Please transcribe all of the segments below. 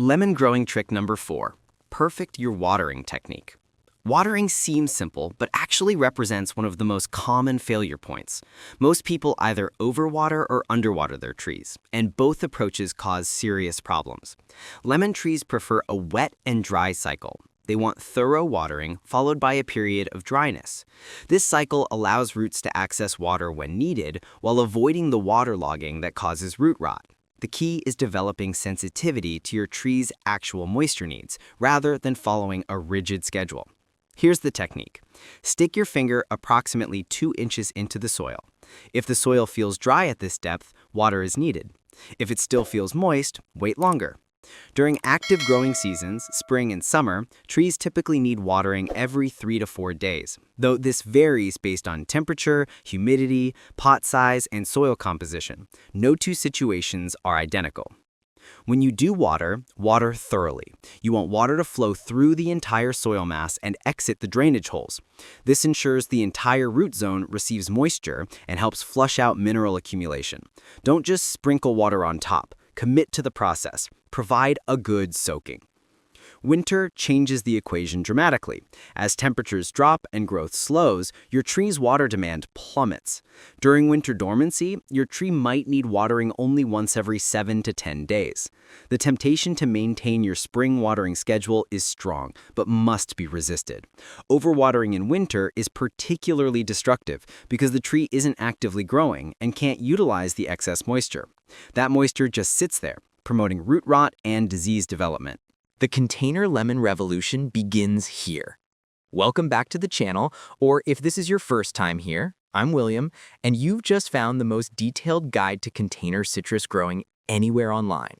Lemon growing trick number 4. Perfect your watering technique. Watering seems simple, but actually represents one of the most common failure points. Most people either overwater or underwater their trees, and both approaches cause serious problems. Lemon trees prefer a wet and dry cycle. They want thorough watering, followed by a period of dryness. This cycle allows roots to access water when needed, while avoiding the waterlogging that causes root rot. The key is developing sensitivity to your tree's actual moisture needs, rather than following a rigid schedule. Here's the technique. Stick your finger approximately 2 inches into the soil. If the soil feels dry at this depth, water is needed. If it still feels moist, wait longer. During active growing seasons, spring and summer, trees typically need watering every 3 to 4 days, though this varies based on temperature, humidity, pot size, and soil composition. No two situations are identical. When you do water, water thoroughly. You want water to flow through the entire soil mass and exit the drainage holes. This ensures the entire root zone receives moisture and helps flush out mineral accumulation. Don't just sprinkle water on top. Commit to the process. Provide a good soaking. Winter changes the equation dramatically. As temperatures drop and growth slows, your tree's water demand plummets. During winter dormancy, your tree might need watering only once every 7 to 10 days. The temptation to maintain your spring watering schedule is strong, but must be resisted. Overwatering in winter is particularly destructive because the tree isn't actively growing and can't utilize the excess moisture. That moisture just sits there, promoting root rot and disease development. The container lemon revolution begins here. Welcome back to the channel, or if this is your first time here, I'm William, and you've just found the most detailed guide to container citrus growing anywhere online.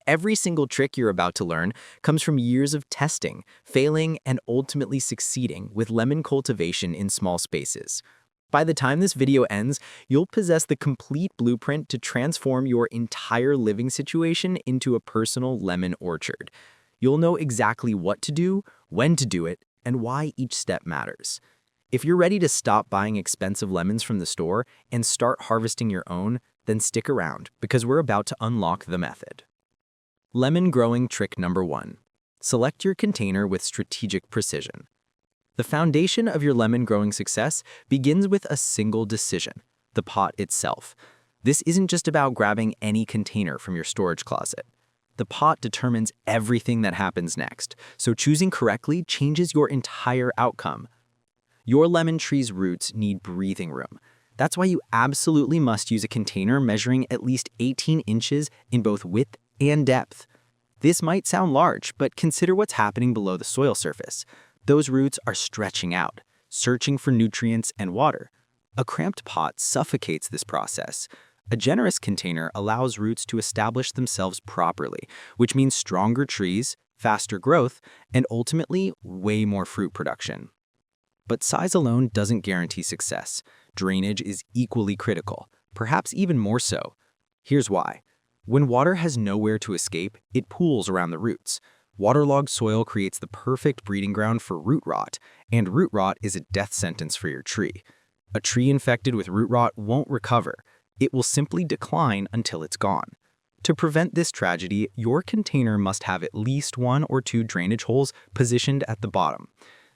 Every single trick you're about to learn comes from years of testing, failing, and ultimately succeeding with lemon cultivation in small spaces. By the time this video ends, you'll possess the complete blueprint to transform your entire living situation into a personal lemon orchard. You'll know exactly what to do, when to do it, and why each step matters. If you're ready to stop buying expensive lemons from the store and start harvesting your own, then stick around because we're about to unlock the method. Lemon growing trick number 1. Select your container with strategic precision. The foundation of your lemon growing success begins with a single decision: the pot itself. This isn't just about grabbing any container from your storage closet. The pot determines everything that happens next, so choosing correctly changes your entire outcome. Your lemon tree's roots need breathing room. That's why you absolutely must use a container measuring at least 18 inches in both width and depth. This might sound large, but consider what's happening below the soil surface. Those roots are stretching out, searching for nutrients and water. A cramped pot suffocates this process. A generous container allows roots to establish themselves properly, which means stronger trees, faster growth, and ultimately way more fruit production. But size alone doesn't guarantee success. Drainage is equally critical, perhaps even more so. Here's why. When water has nowhere to escape, it pools around the roots. Waterlogged soil creates the perfect breeding ground for root rot, and root rot is a death sentence for your tree. A tree infected with root rot won't recover. It will simply decline until it's gone. To prevent this tragedy, your container must have at least 1 or 2 drainage holes positioned at the bottom.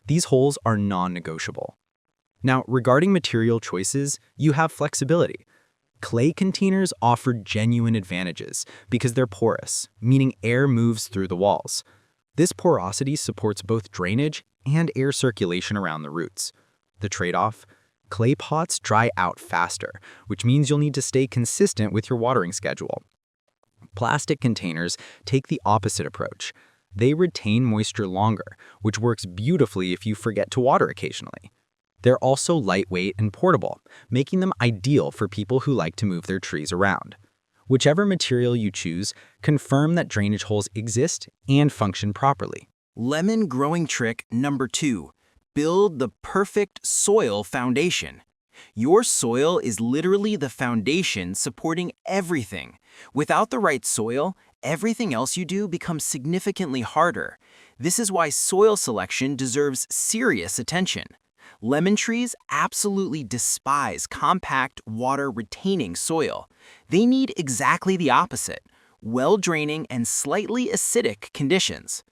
These holes are non-negotiable. Now, regarding material choices, you have flexibility. Clay containers offer genuine advantages because they're porous, meaning air moves through the walls. This porosity supports both drainage and air circulation around the roots. The trade-off? Clay pots dry out faster, which means you'll need to stay consistent with your watering schedule. Plastic containers take the opposite approach. They retain moisture longer, which works beautifully if you forget to water occasionally. They're also lightweight and portable, making them ideal for people who like to move their trees around. Whichever material you choose, confirm that drainage holes exist and function properly. Lemon growing trick number 2. Build the perfect soil foundation. Your soil is literally the foundation supporting everything. Without the right soil, everything else you do becomes significantly harder. This is why soil selection deserves serious attention. Lemon trees absolutely despise compact, water-retaining soil. They need exactly the opposite: well-draining, and slightly acidic conditions.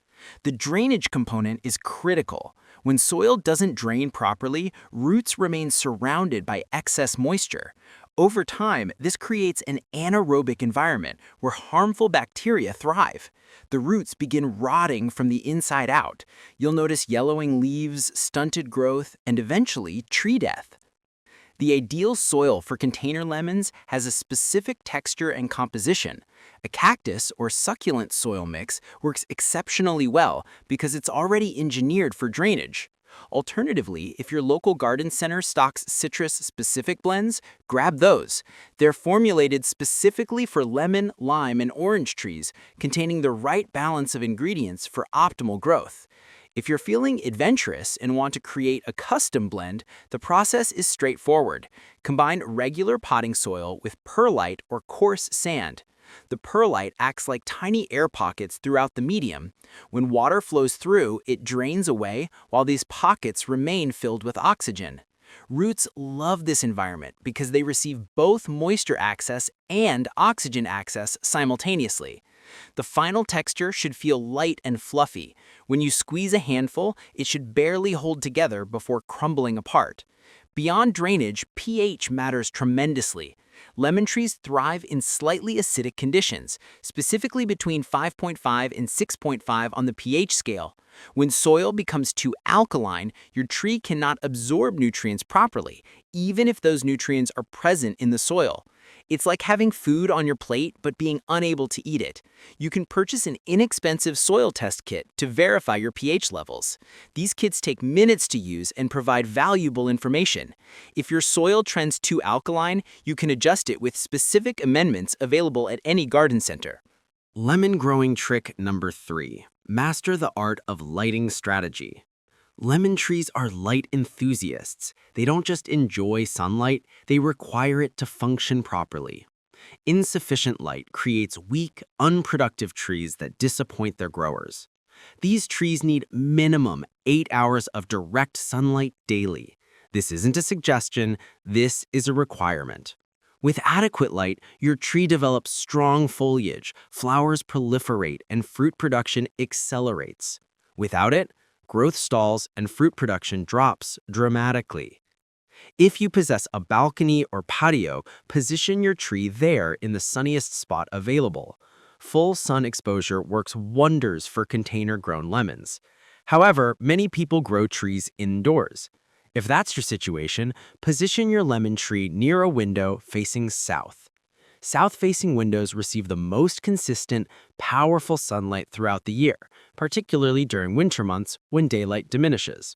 The drainage component is critical. When soil doesn't drain properly, roots remain surrounded by excess moisture. Over time, this creates an anaerobic environment where harmful bacteria thrive. The roots begin rotting from the inside out. You'll notice yellowing leaves, stunted growth, and eventually tree death. The ideal soil for container lemons has a specific texture and composition. A cactus or succulent soil mix works exceptionally well because it's already engineered for drainage. Alternatively, if your local garden center stocks citrus-specific blends, grab those. They're formulated specifically for lemon, lime, and orange trees, containing the right balance of ingredients for optimal growth. If you're feeling adventurous and want to create a custom blend, the process is straightforward. Combine regular potting soil with perlite or coarse sand. The perlite acts like tiny air pockets throughout the medium. When water flows through, it drains away while these pockets remain filled with oxygen. Roots love this environment because they receive both moisture access and oxygen access simultaneously. The final texture should feel light and fluffy. When you squeeze a handful, it should barely hold together before crumbling apart. Beyond drainage, pH matters tremendously. Lemon trees thrive in slightly acidic conditions, specifically between 5.5 and 6.5 on the pH scale. When soil becomes too alkaline, your tree cannot absorb nutrients properly, even if those nutrients are present in the soil. It's like having food on your plate but being unable to eat it. You can purchase an inexpensive soil test kit to verify your pH levels. These kits take minutes to use and provide valuable information. If your soil trends too alkaline, you can adjust it with specific amendments available at any garden center. Lemon growing trick number 3. Master the art of lighting strategy. Lemon trees are light enthusiasts. They don't just enjoy sunlight, they require it to function properly. Insufficient light creates weak, unproductive trees that disappoint their growers. These trees need minimum 8 hours of direct sunlight daily. This isn't a suggestion, this is a requirement. With adequate light, your tree develops strong foliage, flowers proliferate, and fruit production accelerates. Without it, growth stalls and fruit production drops dramatically. If you possess a balcony or patio, position your tree there in the sunniest spot available. Full sun exposure works wonders for container-grown lemons. However, many people grow trees indoors. If that's your situation, position your lemon tree near a window facing south. South-facing windows receive the most consistent, powerful sunlight throughout the year, particularly during winter months when daylight diminishes.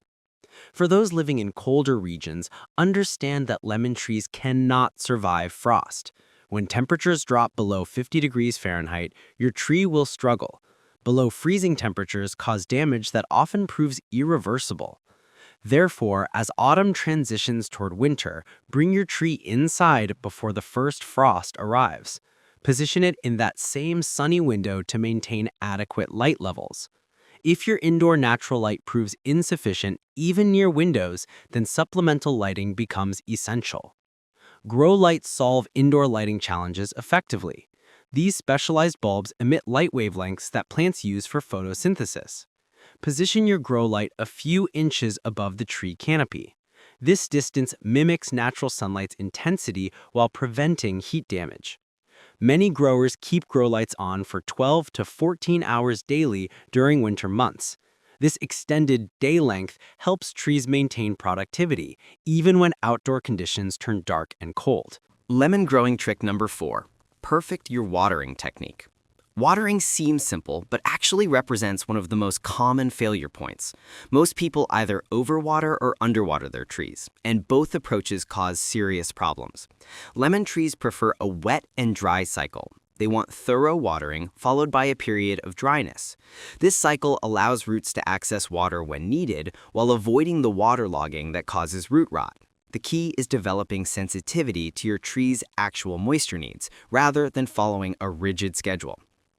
For those living in colder regions, understand that lemon trees cannot survive frost. When temperatures drop below 50 degrees Fahrenheit, your tree will struggle. Below freezing temperatures cause damage that often proves irreversible. Therefore, as autumn transitions toward winter, bring your tree inside before the first frost arrives. Position it in that same sunny window to maintain adequate light levels. If your indoor natural light proves insufficient, even near windows, then supplemental lighting becomes essential. Grow lights solve indoor lighting challenges effectively. These specialized bulbs emit light wavelengths that plants use for photosynthesis. Position your grow light a few inches above the tree canopy. This distance mimics natural sunlight's intensity while preventing heat damage. Many growers keep grow lights on for 12 to 14 hours daily during winter months. This extended day length helps trees maintain productivity, even when outdoor conditions turn dark and cold. Lemon growing trick number 4. Perfect your watering technique. Watering seems simple, but actually represents one of the most common failure points. Most people either overwater or underwater their trees, and both approaches cause serious problems. Lemon trees prefer a wet and dry cycle. They want thorough watering, followed by a period of dryness. This cycle allows roots to access water when needed, while avoiding the waterlogging that causes root rot. The key is developing sensitivity to your tree's actual moisture needs, rather than following a rigid schedule.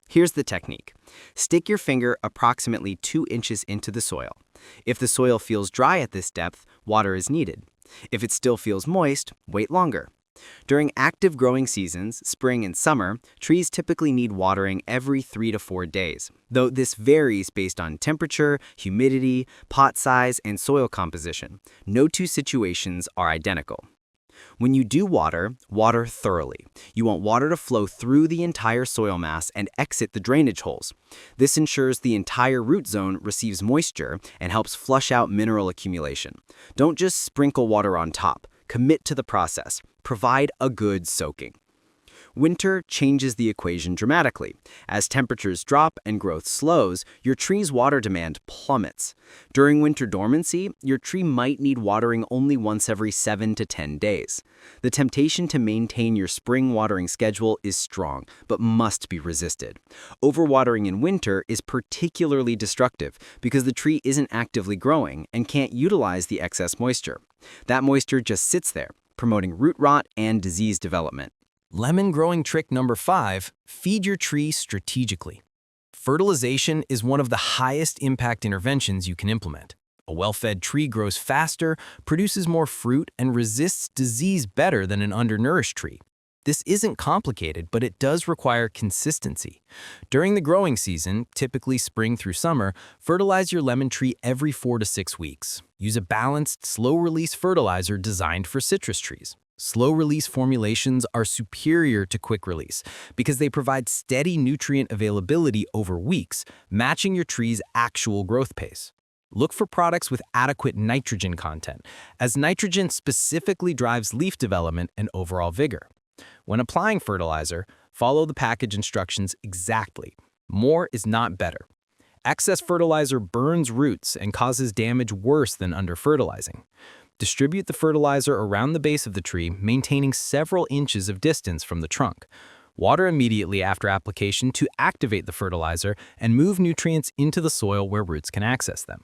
Here's the technique. Stick your finger approximately 2 inches into the soil. If the soil feels dry at this depth, water is needed. If it still feels moist, wait longer. During active growing seasons, spring and summer, trees typically need watering every 3 to 4 days, though this varies based on temperature, humidity, pot size, and soil composition. No two situations are identical. When you do water, water thoroughly. You want water to flow through the entire soil mass and exit the drainage holes. This ensures the entire root zone receives moisture and helps flush out mineral accumulation. Don't just sprinkle water on top. Commit to the process. Provide a good soaking. Winter changes the equation dramatically. As temperatures drop and growth slows, your tree's water demand plummets. During winter dormancy, your tree might need watering only once every 7 to 10 days. The temptation to maintain your spring watering schedule is strong, but must be resisted. Overwatering in winter is particularly destructive because the tree isn't actively growing and can't utilize the excess moisture. That moisture just sits there, promoting root rot and disease development. Lemon growing trick number 5, feed your tree strategically. Fertilization is one of the highest impact interventions you can implement. A well-fed tree grows faster, produces more fruit, and resists disease better than an undernourished tree. This isn't complicated, but it does require consistency. During the growing season, typically spring through summer, fertilize your lemon tree every 4 to 6 weeks. Use a balanced, slow-release fertilizer designed for citrus trees. Slow-release formulations are superior to quick-release because they provide steady nutrient availability over weeks, matching your tree's actual growth pace. Look for products with adequate nitrogen content, as nitrogen specifically drives leaf development and overall vigor. When applying fertilizer, follow the package instructions exactly. More is not better. Excess fertilizer burns roots and causes damage worse than under-fertilizing. Distribute the fertilizer around the base of the tree, maintaining several inches of distance from the trunk. Water immediately after application to activate the fertilizer and move nutrients into the soil where roots can access them.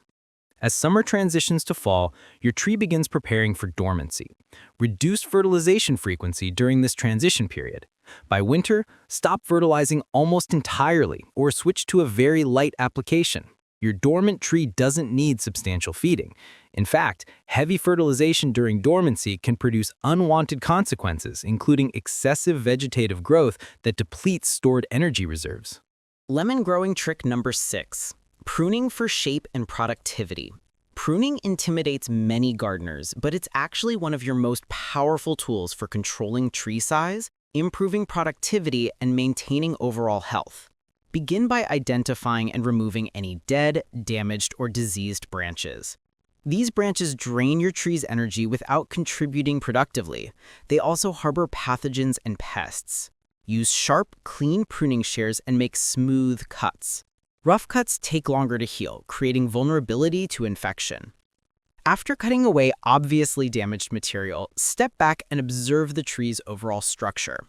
As summer transitions to fall, your tree begins preparing for dormancy. Reduce fertilization frequency during this transition period. By winter, stop fertilizing almost entirely or switch to a very light application. Your dormant tree doesn't need substantial feeding. In fact, heavy fertilization during dormancy can produce unwanted consequences, including excessive vegetative growth that depletes stored energy reserves. Lemon growing trick number 6, pruning for shape and productivity. Pruning intimidates many gardeners, but it's actually one of your most powerful tools for controlling tree size, improving productivity, and maintaining overall health. Begin by identifying and removing any dead, damaged, or diseased branches. These branches drain your tree's energy without contributing productively. They also harbor pathogens and pests. Use sharp, clean pruning shears and make smooth cuts. Rough cuts take longer to heal, creating vulnerability to infection. After cutting away obviously damaged material, step back and observe the tree's overall structure.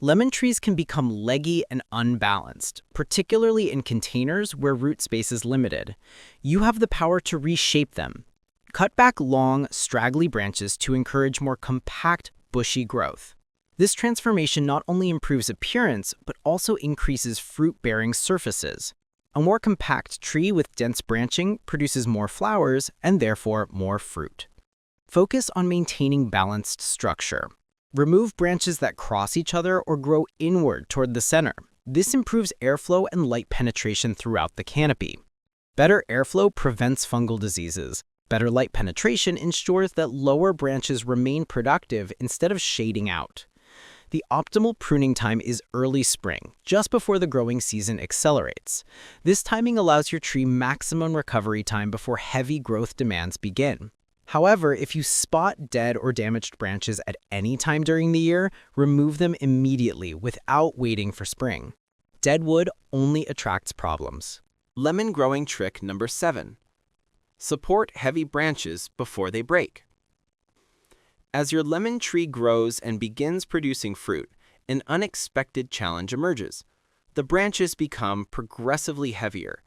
Lemon trees can become leggy and unbalanced, particularly in containers where root space is limited. You have the power to reshape them. Cut back long, straggly branches to encourage more compact, bushy growth. This transformation not only improves appearance, but also increases fruit-bearing surfaces. A more compact tree with dense branching produces more flowers and therefore more fruit. Focus on maintaining balanced structure. Remove branches that cross each other or grow inward toward the center. This improves airflow and light penetration throughout the canopy. Better airflow prevents fungal diseases. Better light penetration ensures that lower branches remain productive instead of shading out. The optimal pruning time is early spring, just before the growing season accelerates. This timing allows your tree maximum recovery time before heavy growth demands begin. However, if you spot dead or damaged branches at any time during the year, remove them immediately without waiting for spring. Dead wood only attracts problems. Lemon growing trick number 7. Support heavy branches before they break. As your lemon tree grows and begins producing fruit, an unexpected challenge emerges. The branches become progressively heavier.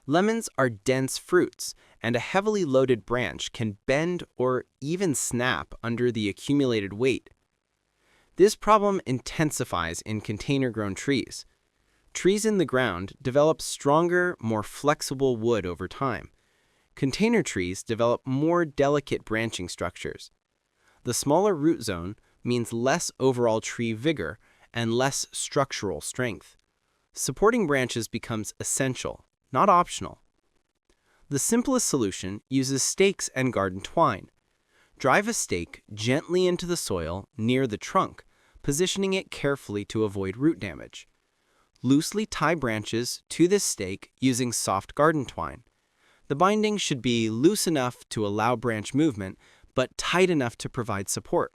Lemons are dense fruits, and a heavily loaded branch can bend or even snap under the accumulated weight. This problem intensifies in container-grown trees. Trees in the ground develop stronger, more flexible wood over time. Container trees develop more delicate branching structures. The smaller root zone means less overall tree vigor and less structural strength. Supporting branches becomes essential, not optional. The simplest solution uses stakes and garden twine. Drive a stake gently into the soil near the trunk, positioning it carefully to avoid root damage. Loosely tie branches to this stake using soft garden twine. The binding should be loose enough to allow branch movement, but tight enough to provide support.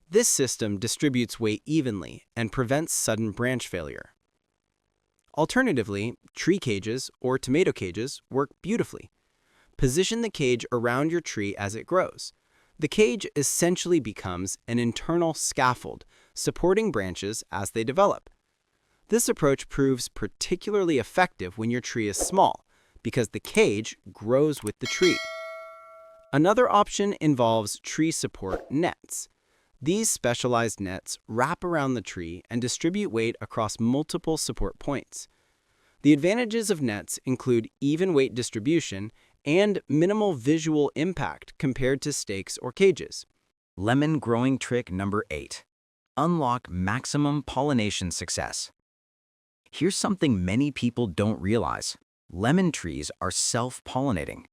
This system distributes weight evenly and prevents sudden branch failure. Alternatively, tree cages or tomato cages work beautifully. Position the cage around your tree as it grows. The cage essentially becomes an internal scaffold, supporting branches as they develop. This approach proves particularly effective when your tree is small, because the cage grows with the tree. Another option involves tree support nets. These specialized nets wrap around the tree and distribute weight across multiple support points. The advantages of nets include even weight distribution and minimal visual impact compared to stakes or cages. Lemon growing trick number 8. Unlock maximum pollination success. Here's something many people don't realize. Lemon trees are self-pollinating.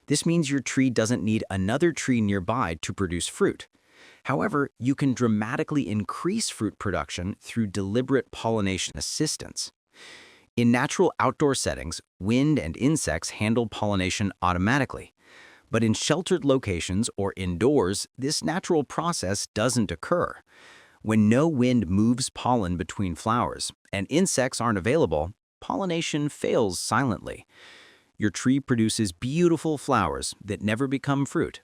This means your tree doesn't need another tree nearby to produce fruit. However, you can dramatically increase fruit production through deliberate pollination assistance. In natural outdoor settings, wind and insects handle pollination automatically. But in sheltered locations or indoors, this natural process doesn't occur. When no wind moves pollen between flowers and insects aren't available, pollination fails silently. Your tree produces beautiful flowers that never become fruit.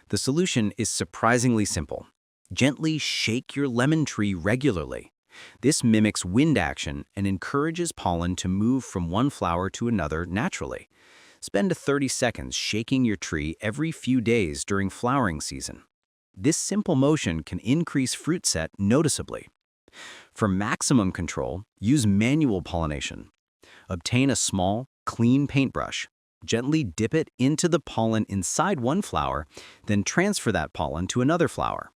The solution is surprisingly simple. Gently shake your lemon tree regularly. This mimics wind action and encourages pollen to move from one flower to another naturally. Spend 30 seconds shaking your tree every few days during flowering season. This simple motion can increase fruit set noticeably. For maximum control, use manual pollination. Obtain a small, clean paintbrush. Gently dip it into the pollen inside one flower, then transfer that pollen to another flower.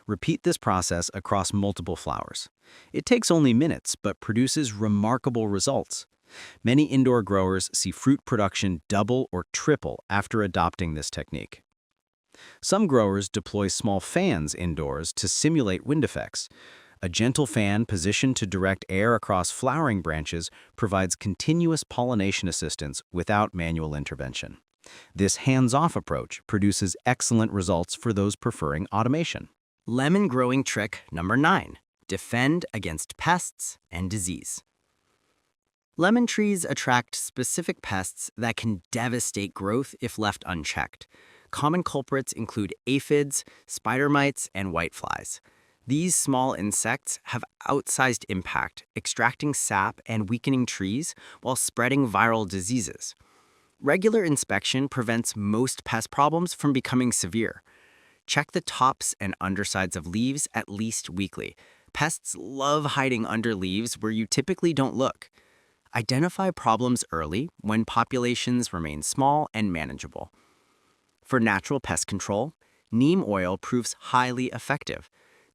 Repeat this process across multiple flowers. It takes only minutes, but produces remarkable results. Many indoor growers see fruit production double or triple after adopting this technique. Some growers deploy small fans indoors to simulate wind effects. A gentle fan positioned to direct air across flowering branches provides continuous pollination assistance without manual intervention. This hands-off approach produces excellent results for those preferring automation. Lemon growing trick number 9. Defend against pests and disease. Lemon trees attract specific pests that can devastate growth if left unchecked. Common culprits include aphids, spider mites, and whiteflies. These small insects have outsized impact, extracting sap and weakening trees while spreading viral diseases. Regular inspection prevents most pest problems from becoming severe. Check the tops and undersides of leaves at least weekly. Pests love hiding under leaves where you typically don't look. Identify problems early when populations remain small and manageable. For natural pest control, neem oil proves highly effective.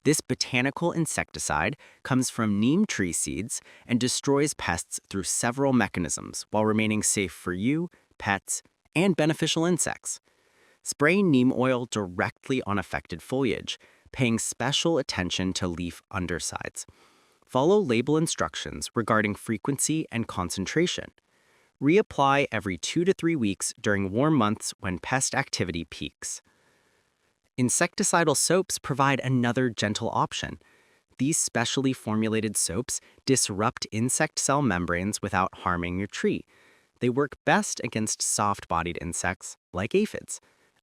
This botanical insecticide comes from neem tree seeds and destroys pests through several mechanisms while remaining safe for you, pets, and beneficial insects. Spray neem oil directly on affected foliage, paying special attention to leaf undersides. Follow label instructions regarding frequency and concentration. Reapply every 2 to 3 weeks during warm months when pest activity peaks. Insecticidal soaps provide another gentle option. These specially formulated soaps disrupt insect cell membranes without harming your tree. They work best against soft-bodied insects like aphids.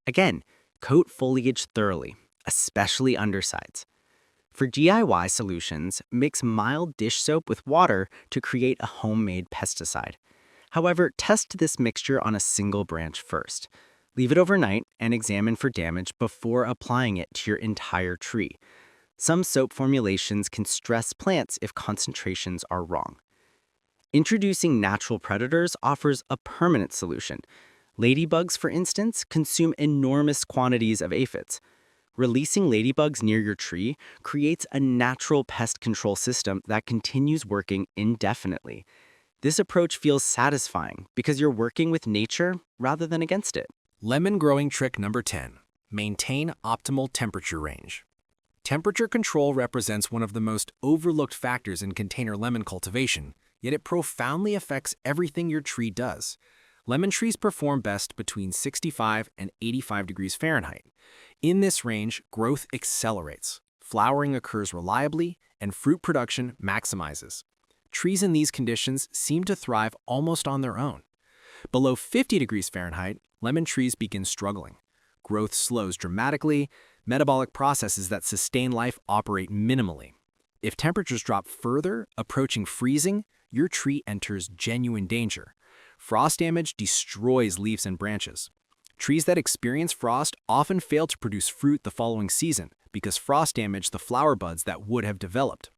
Again, coat foliage thoroughly, especially undersides. For DIY solutions, mix mild dish soap with water to create a homemade pesticide. However, test this mixture on a single branch first. Leave it overnight and examine for damage before applying it to your entire tree. Some soap formulations can stress plants if concentrations are wrong. Introducing natural predators offers a permanent solution. Ladybugs, for instance, consume enormous quantities of aphids. Releasing ladybugs near your tree creates a natural pest control system that continues working indefinitely. This approach feels satisfying because you're working with nature rather than against it. Lemon growing trick number 10. Maintain optimal temperature range. Temperature control represents one of the most overlooked factors in container lemon cultivation, yet it profoundly affects everything your tree does. Lemon trees perform best between 65 and 85 degrees Fahrenheit. In this range, growth accelerates, flowering occurs reliably, and fruit production maximizes. Trees in these conditions seem to thrive almost on their own. Below 50 degrees Fahrenheit, lemon trees begin struggling. Growth slows dramatically, metabolic processes that sustain life operate minimally. If temperatures drop further, approaching freezing, your tree enters genuine danger. Frost damage destroys leaves and branches. Trees that experience frost often fail to produce fruit the following season because frost damaged the flower buds that would have developed.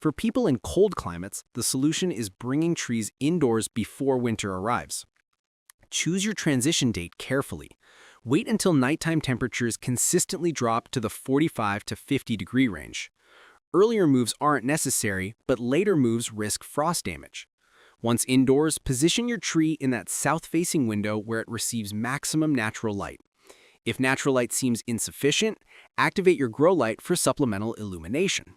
For people in cold climates, the solution is bringing trees indoors before winter arrives. Choose your transition date carefully. Wait until nighttime temperatures consistently drop to the 45 to 50 degree range. Earlier moves aren't necessary, but later moves risk frost damage. Once indoors, position your tree in that south-facing window where it receives maximum natural light. If natural light seems insufficient, activate your grow light for supplemental illumination.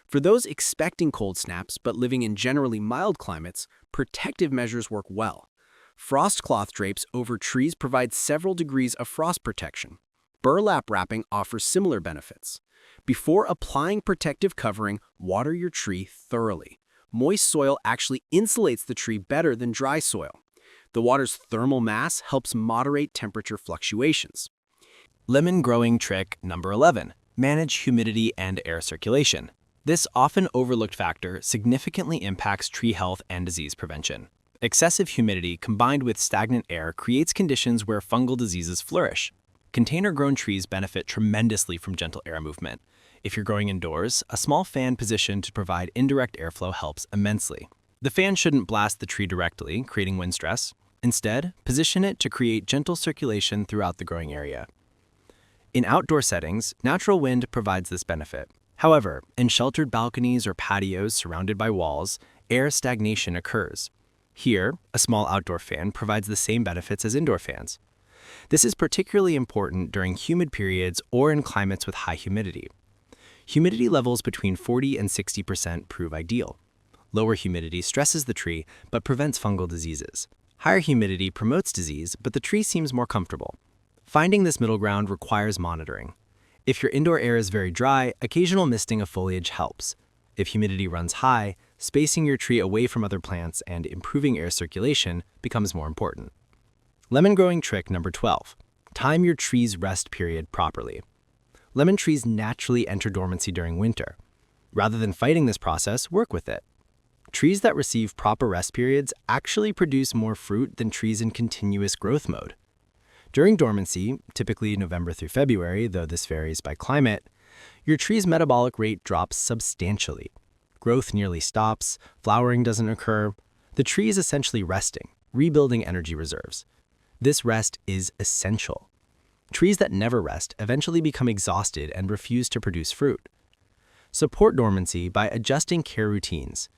For those expecting cold snaps but living in generally mild climates, protective measures work well. Frost cloth drapes over trees provide several degrees of frost protection. Burlap wrapping offers similar benefits. Before applying protective covering, water your tree thoroughly. Moist soil actually insulates the tree better than dry soil. The water's thermal mass helps moderate temperature fluctuations. Lemon growing trick number 11. Manage humidity and air circulation. This often overlooked factor significantly impacts tree health and disease prevention. Excessive humidity combined with stagnant air creates conditions where fungal diseases flourish. Container-grown trees benefit tremendously from gentle air movement. If you're growing indoors, a small fan positioned to provide indirect airflow helps immensely. The fan shouldn't blast the tree directly, creating wind stress. Instead, position it to create gentle circulation throughout the growing area. In outdoor settings, natural wind provides this benefit. However, in sheltered balconies or patios surrounded by walls, air stagnation occurs. Here, a small outdoor fan provides the same benefits as indoor fans. This is particularly important during humid periods or in climates with high humidity. Humidity levels between 40 and 60% prove ideal. Lower humidity stresses the tree but prevents fungal diseases. Higher humidity promotes disease, but the tree seems more comfortable. Finding this middle ground requires monitoring. If your indoor air is very dry, occasional misting of foliage helps. If humidity runs high, spacing your tree away from other plants and improving air circulation becomes more important. Lemon growing trick number 12. Time your tree's rest period properly. Lemon trees naturally enter dormancy during winter. Rather than fighting this process, work with it. Trees that receive proper rest periods actually produce more fruit than trees in continuous growth mode. During dormancy, typically November through February, though this varies by climate, your tree's metabolic rate drops substantially. Growth nearly stops, flowering doesn't occur. The tree is essentially resting, rebuilding energy reserves. This rest is essential. Trees that never rest eventually become exhausted and refuse to produce fruit. Support dormancy by adjusting care routines.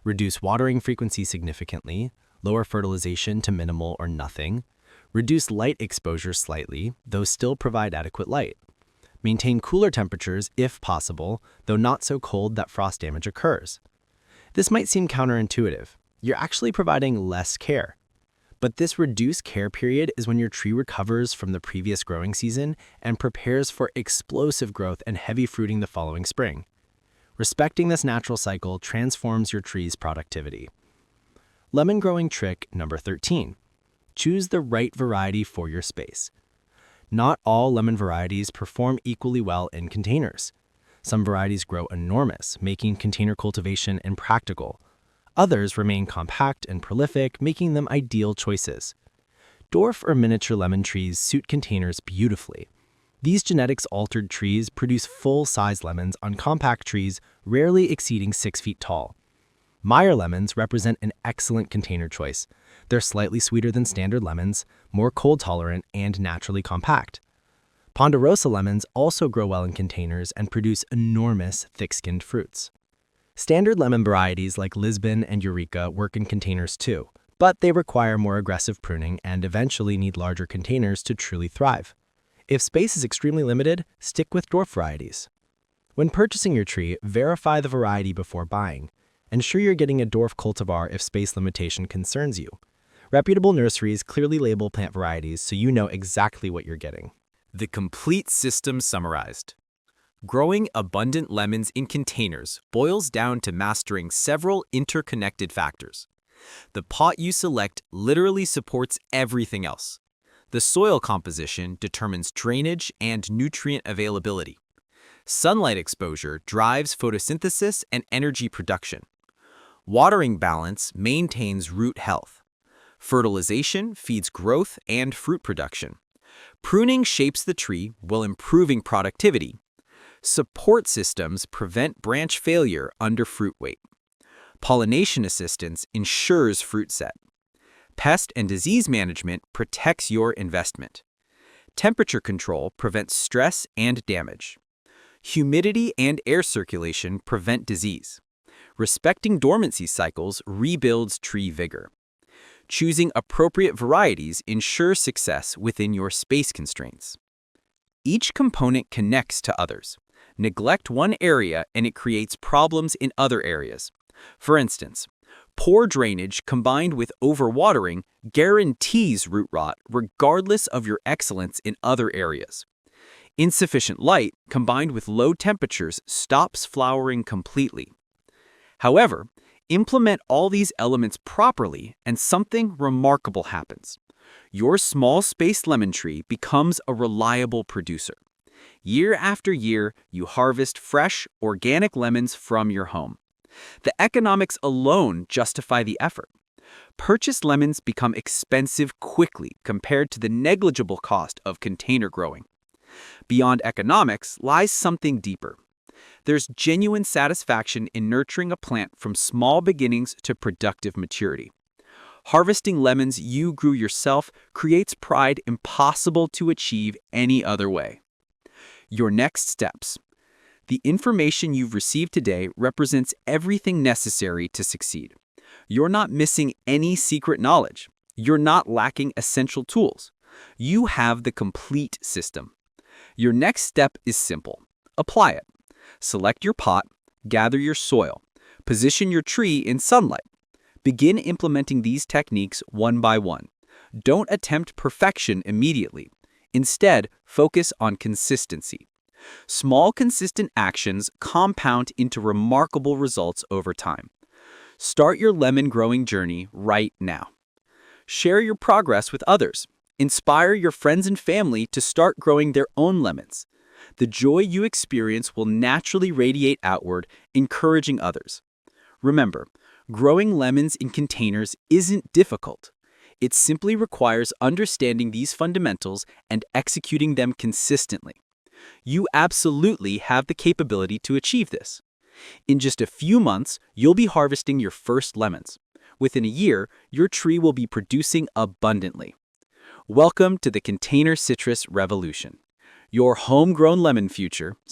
Reduce watering frequency significantly, lower fertilization to minimal or nothing, reduce light exposure slightly, though still provide adequate light. Maintain cooler temperatures if possible, though not so cold that frost damage occurs. This might seem counterintuitive. You're actually providing less care. But this reduced care period is when your tree recovers from the previous growing season and prepares for explosive growth and heavy fruiting the following spring. Respecting this natural cycle transforms your tree's productivity. Lemon growing trick number 13. Choose the right variety for your space. Not all lemon varieties perform equally well in containers. Some varieties grow enormous, making container cultivation impractical. Others remain compact and prolific, making them ideal choices. Dwarf or miniature lemon trees suit containers beautifully. These genetics-altered trees produce full-size lemons on compact trees rarely exceeding 6 feet tall. Meyer lemons represent an excellent container choice. They're slightly sweeter than standard lemons, more cold-tolerant, and naturally compact. Ponderosa lemons also grow well in containers and produce enormous, thick-skinned fruits. Standard lemon varieties like Lisbon and Eureka work in containers too, but they require more aggressive pruning and eventually need larger containers to truly thrive. If space is extremely limited, stick with dwarf varieties. When purchasing your tree, verify the variety before buying. Ensure you're getting a dwarf cultivar if space limitation concerns you. Reputable nurseries clearly label plant varieties so you know exactly what you're getting. The complete system summarized. Growing abundant lemons in containers boils down to mastering several interconnected factors. The pot you select literally supports everything else. The soil composition determines drainage and nutrient availability. Sunlight exposure drives photosynthesis and energy production. Watering balance maintains root health. Fertilization feeds growth and fruit production. Pruning shapes the tree while improving productivity. Support systems prevent branch failure under fruit weight. Pollination assistance ensures fruit set. Pest and disease management protects your investment. Temperature control prevents stress and damage. Humidity and air circulation prevent disease. Respecting dormancy cycles rebuilds tree vigor. Choosing appropriate varieties ensures success within your space constraints. Each component connects to others. Neglect one area and it creates problems in other areas. For instance, poor drainage combined with overwatering guarantees root rot regardless of your excellence in other areas. Insufficient light combined with low temperatures stops flowering completely. However, implement all these elements properly and something remarkable happens. Your small-spaced lemon tree becomes a reliable producer. Year after year, you harvest fresh, organic lemons from your home. The economics alone justify the effort. Purchased lemons become expensive quickly compared to the negligible cost of container growing. Beyond economics lies something deeper. There's genuine satisfaction in nurturing a plant from small beginnings to productive maturity. Harvesting lemons you grew yourself creates pride impossible to achieve any other way. Your next steps. The information you've received today represents everything necessary to succeed. You're not missing any secret knowledge. You're not lacking essential tools. You have the complete system. Your next step is simple. Apply it. Select your pot, gather your soil, position your tree in sunlight. Begin implementing these techniques one by one. Don't attempt perfection immediately. Instead, focus on consistency. Small, consistent actions compound into remarkable results over time. Start your lemon growing journey right now. Share your progress with others. Inspire your friends and family to start growing their own lemons. The joy you experience will naturally radiate outward, encouraging others. Remember, growing lemons in containers isn't difficult. It simply requires understanding these fundamentals and executing them consistently. You absolutely have the capability to achieve this. In just a few months, you'll be harvesting your first lemons. Within a year, your tree will be producing abundantly. Welcome to the Container Citrus Revolution. Your homegrown lemon future